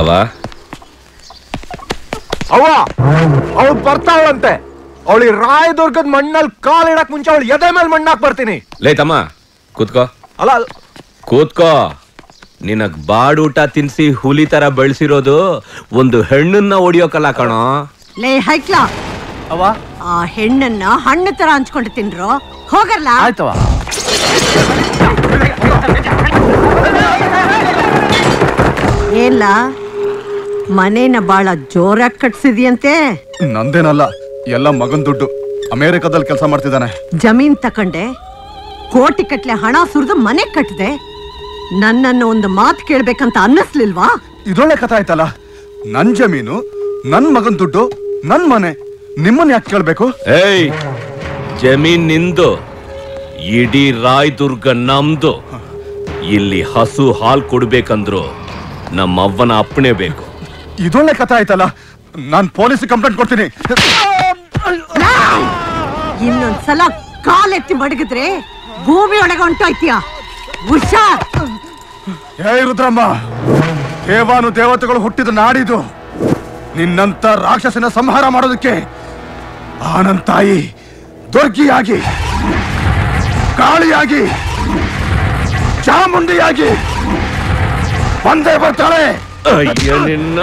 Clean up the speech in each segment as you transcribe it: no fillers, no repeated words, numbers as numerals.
ಅವ ಅವಳು ಬರ್ತಾವಳಂತೆ. ಅವಳಿ ರಾಯದುರ್ಗದ ಮಣ್ಣಲ್ಲಿ ಕಾಲಿಡಕ್ ಮುಂಚೆ ಅವಳು ಎದೆ ಮೇಲೆ ಮಣ್ಣಾಕ್ ಬರ್ತೀನಿ. ಲೇ ತಮ್ಮ ಕೂತ್ಕೋ. ಅಲ್ಲ ಕೂತ್ಕೋ. ನಿನಗ್ ಬಾಡೂಟ ತಿನ್ಸಿ ಹುಲಿ ತರ ಬೆಳೆಸಿರೋದು ಒಂದು ಹೆಣ್ಣನ್ನ ಹೊಡಿಯೋಕಲ್ಲ ಕಣೋ. ಲೇ ಹೈಕ್ಲಾ, ಅವ ಆ ಹೆಣ್ಣನ್ನ ಹಣ್ಣು ತರ ಹಂಚ್ಕೊಂಡು ತಿನ್ರು. ಹೋಗಲ್ಲ. ಆಯ್ತವ. ಏಲ್ಲ ಮನೇನ ಬಾಳ ಜೋರಾಗಿ ಕಟ್ಸಿದ್ಯಂತೆ. ನಂದೇನಲ್ಲ, ಎಲ್ಲ ಮಗನ್ ದುಡ್ಡು. ಅಮೆರಿಕದಲ್ಲಿ ಕೆಲಸ ಮಾಡ್ತಿದ್ದಾನೆ. ಜಮೀನ್ ತಕೊಂಡೆ, ಕೋಟಿ ಕಟ್ಲೆ ಹಣ ಸುರಿದು ಮನೆ ಕಟ್ಟದೆ. ನನ್ನನ್ನು ಒಂದು ಮಾತು ಕೇಳ್ಬೇಕಂತ ಅನ್ನಿಸ್ಲಿಲ್ವಾ? ಇದೊಳ್ಳೆ ಕಥೆ ಆಯ್ತಲ್ಲ. ನನ್ ಜಮೀನು, ನನ್ ಮಗನ್ ದುಡ್ಡು, ನನ್ ಮನೆ, ನಿಮ್ಮನ್ನ ಯಾಕೆ ಕೇಳ್ಬೇಕು? ಏಯ್, ಜಮೀನ್ ನಿಂದು, ಇಡೀ ರಾಯದುರ್ಗ ನಮ್ದು. ಇಲ್ಲಿ ಹಸು ಹಾಲ್ ಕೊಡ್ಬೇಕಂದ್ರು ನಮ್ಮವ್ವನ ಅಪ್ಪಣೆ ಬೇಕು. ಇದೊಳ್ಳೆ ಕಥೆ ಆಯ್ತಲ್ಲ. ನಾನ್ ಪೊಲೀಸ್ ಕಂಪ್ಲೇಂಟ್ ಕೊಡ್ತೀನಿ. ಇನ್ನೊಂದ್ಸಲ ಕಾಲೆತ್ತಿ ಮಡಗಿದ್ರೆ ಭೂಮಿ ಒಳಗೆ ಹೊಂಟೋಯ್ತೀಯ. ಹುಷಾರ್. ಹೇ ರುದ್ರಮ್ಮ, ದೇವಾನು ದೇವತೆಗಳು ಹುಟ್ಟಿದ ನಾಡಿದು. ನಿನ್ನಂತ ರಾಕ್ಷಸನ ಸಂಹಾರ ಮಾಡೋದಕ್ಕೆ ಆನಂದ್ ತಾಯಿ ದುರ್ಗಿಯಾಗಿ, ಕಾಳಿಯಾಗಿ, ಚಾಮುಂಡಿಯಾಗಿ ಬಂದೇ ಬರ್ತಾಳೆ. ಅಯ್ಯ ನಿನ್ನ.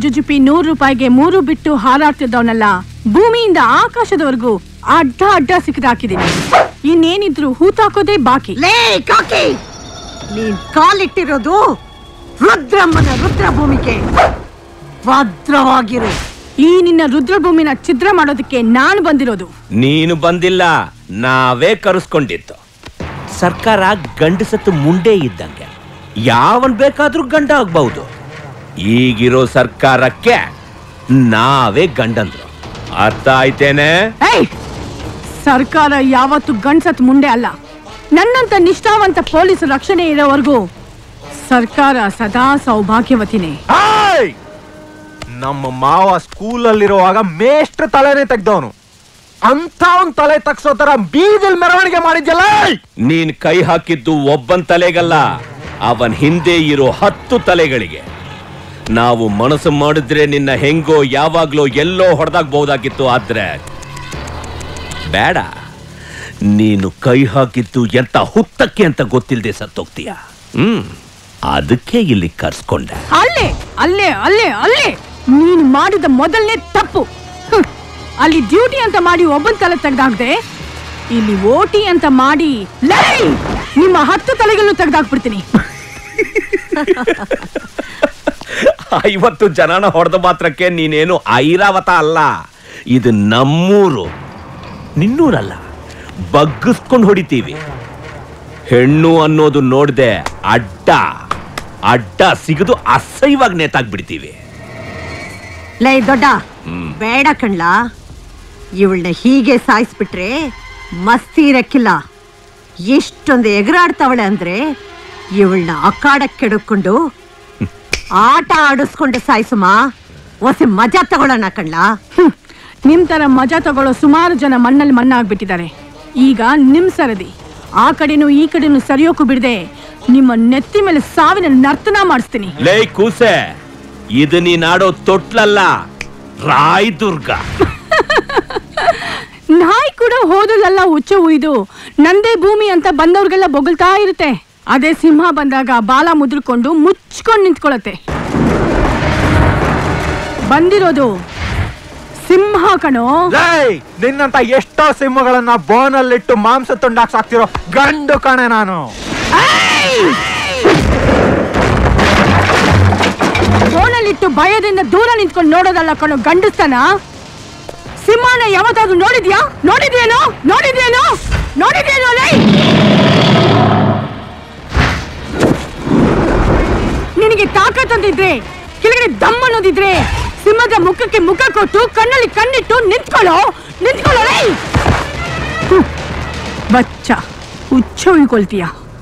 ಜುಜುಪಿ 100 ರೂಪಾಯಿಗೆ 3 ಬಿಟ್ಟು ಹಾರಾಡ್ತಿದ್ದವನಲ್ಲ, ಭೂಮಿಯಿಂದ ಆಕಾಶದವರೆಗೂ ಅಡ್ಡ ಅಡ್ಡ ಸಿಕ್ಕಿದಾಕಿದೀನಿ. ಇನ್ನೇನಿದ್ರು ಹೂತಾಕೋದೇ ಬಾಕಿ. ಲೇ ಕಾಕಿ, ನೀನ್ ಕಾಲಿಟ್ಟಿರೋದು ರುದ್ರಮ್ಮನ ರುದ್ರಭೂಮಿಗೆ. ಭದ್ರವಾಗಿರು. ಈ ನಿನ್ನ ರುದ್ರಭೂಮಿನ ಛಿದ್ರ ಮಾಡೋದಕ್ಕೆ ನಾನು ಬಂದಿರೋದು. ನೀನು ಬಂದಿಲ್ಲ, ನಾವೇ ಕರೆಸ್ಕೊಂಡಿತ್ತು. ಸರ್ಕಾರ ಗಂಡಸತ್ತು ಮುಂಡೆ ಇದ್ದಂಗೆ, ಯಾವನ್ ಬೇಕಾದ್ರೂ ಗಂಡ ಆಗ್ಬಹುದು. ಈಗಿರೋ ಸರ್ಕಾರಕ್ಕೆ ನಾವೇ ಗಂಡಂದ್ರು. ಅರ್ಥ ಆಯ್ತೇನೆ? ಸರ್ಕಾರ ಯಾವತ್ತು ಗಂಡಸತ್ ಮುಂಡೆ ಅಲ್ಲ. ನನ್ನಂತ ನಿಷ್ಠಾವಂತ ಪೊಲೀಸ್ ರಕ್ಷಣೆ ಇರೋವರೆಗೂ ಸರ್ಕಾರ ಸದಾ ಸೌಭಾಗ್ಯವತಿನೇ. ನಮ್ಮ ಮಾವ ಸ್ಕೂಲಲ್ಲಿರುವಾಗ ಮೇಷ್ಟ್ರ ತಲೆನೇ ತೆಗ್ದವನು. ಅಂತ ಒಂದ್ ತಲೆ ತಗ್ಸೋ ತರ ಬೀದಿಲ್ ಮೆರವಣಿಗೆ ಮಾಡಿದ್ಯಲ್ಲ. ನೀನ್ ಕೈ ಹಾಕಿದ್ದು ಒಬ್ಬನ್ ತಲೆಗಲ್ಲ, ಅವನ್ ಹಿಂದೆ ಇರೋ 10 ತಲೆಗಳಿಗೆ. ನಾವು ಮನಸ್ಸು ಮಾಡಿದ್ರೆ ನಿನ್ನ ಹೆಂಗೋ ಯಾವಾಗ್ಲೋ ಎಲ್ಲೋ ಹೊಡೆದಾಗಬಹುದಾಗಿತ್ತು. ಆದ್ರೆ ಬೇಡ, ನೀನು ಕೈ ಹಾಕಿದ್ದು ಎಂತ ಹುತ್ತಕ್ಕೆ ಅಂತ ಗೊತ್ತಿಲ್ಲದೆ ಸತ್ತೋಗ್ತೀಯ. ಅದಕ್ಕೆ ಇಲ್ಲಿ ಕರ್ಸ್ಕೊಂಡೆ. ಅಲ್ಲೇ ಅಲ್ಲೇ ಅಲ್ಲೇ ಅಲ್ಲೇ ನೀನು ಮಾಡಿದ ಮೊದಲನೇ ತಪ್ಪು. ಅಲ್ಲಿ ಡ್ಯೂಟಿ ಅಂತ ಮಾಡಿ ಒಬ್ಬನ್ ತಲೆ ತೆಗ್ದಾಕ್ದೆ, ಇಲ್ಲಿ ಓಟಿ ಅಂತ ಮಾಡಿ ನಿಮ್ಮ 10 ತಲೆಗಳನ್ನು ತೆಗ್ದಾಕ್ಬಿಡ್ತೀನಿ. 50 ಜನನ ಹೊಡೆದ ಮಾತ್ರಕ್ಕೆ ನೀನೇನು ಐರಾವತ ಅಲ್ಲ. ಇದು ನಮ್ಮೂರು, ನಿನ್ನೂರಲ್ಲ. ಬಗ್ಗಿಸ್ಕೊಂಡು ಹೊಡಿತೀವಿ. ಹೆಣ್ಣು ಅನ್ನೋದು ನೋಡ್ದೆ ಅಡ್ಡ ಅಡ್ಡ ಸಿಗದು ಅಸಹ್ಯವಾಗಿ ನೇತಾಕ್ಬಿಡ್ತೀವಿ. ಲೈ ದೊಡ್ಡ, ಬೇಡ ಕಣ್ಲಾ. ಇವಳನ್ನ ಹೀಗೆ ಸಾಯಿಸ್ಬಿಟ್ರೆ ಮಸ್ತಿ ಇರಕ್ಕಿಲ್ಲ. ಎಷ್ಟೊಂದು ಎಗರಾಡ್ತಾವಳೆ ಅಂದ್ರೆ ಇವಳನ್ನ ಅಖಾಡಕ್ಕೆ ಕೆಡಕೊಂಡು ಆಟ ಆಡಿಸ್ಕೊಂಡು ಸಾಯಿಸುಮ. ಹೊಸ ಮಜಾ ತಗೊಳ್ಳೋಣ ಕಣ್ಲಾ. ನಿಮ್ ತರ ಮಜಾ ತಗೊಳ್ಳೋ ಸುಮಾರು ಜನ ಮಣ್ಣಲ್ಲಿ ಮಣ್ಣಾಗ್ಬಿಟ್ಟಿದ್ದಾರೆ. ಈಗ ನಿಮ್ ಸರದಿ. ಆ ಕಡೆನೂ ಈ ಕಡೆನೂ ಸರಿಯೋಕು ಬಿಡದೆ ನಿಮ್ಮ ನೆತ್ತಿ ಮೇಲೆ ಸಾವಿನ ನರ್ತನ ಮಾಡಿಸ್ತೀನಿ. ಲೇ ಕೂಸೆ, ಇದು ನೀನಾಡೋ ತೊಟ್ಲಲ್ಲ, ರಾಯದುರ್ಗ. ನಾಯಿ ಕೂಡ ಹೋದಲ್ಲ ಉಚ್ಚ ಉಯ್ದು ನಂದೇ ಭೂಮಿ ಅಂತ ಬಂದವ್ರಿಗೆಲ್ಲ ಬೊಗಳ್ತಾ ಇರುತ್ತೆ. ಅದೇ ಸಿಂಹ ಬಂದಾಗ ಬಾಲ ಮುದ್ರಕೊಂಡು ಮುಚ್ಕೊಂಡು ನಿಂತ್ಕೊಳತ್ತೆ. ಬಂದಿರೋದು ಸಿಂಹ ಕಣೋ. ನಿನ್ನಂತ ಎಷ್ಟೋ ಸಿಂಹಗಳನ್ನ ಬೋನಲ್ಲಿಟ್ಟು ಮಾಂಸ ತುಂಡಾಕ್ ಸಾಕ್ತಿರೋ ಗಂಡು ಕಣೆ ನಾನು. ಬೋನಲ್ಲಿಟ್ಟು ಭಯದಿಂದ ದೂರ ನಿಂತ್ಕೊಂಡು ನೋಡೋದಲ್ಲ ಕಣೋ ಗಂಡಸ್ತನ. ಸಿಂಹನ ಯಾವತ್ತಾದ್ರೂ ನೋಡಿದ್ಯಾ? ನೋಡಿದ್ಯೇನೋ ನೋಡಿದ್ಯೇನೋ ನೋಡಿದ್ಯೇನೋ ಲೈ. ನಿನಗೆ ತಾಕತ್ತಂದಿದ್ರೆ ಕೆಳಗಡೆ ದಮ್ ಅನ್ನೋದಿದ್ರೆ ಸಿಂಹದ ಮುಖಕ್ಕೆ ಮುಖ ಕೊಟ್ಟು ಕಣ್ಣಲ್ಲಿ ಕಣ್ಣಿಟ್ಟು ನಿಂತ್ಕೊಳ್ಳೋ ಬಚ್ಚ ಹುಚ್ಚ ಉಳ್ಕೊಳ್ತೀಯ.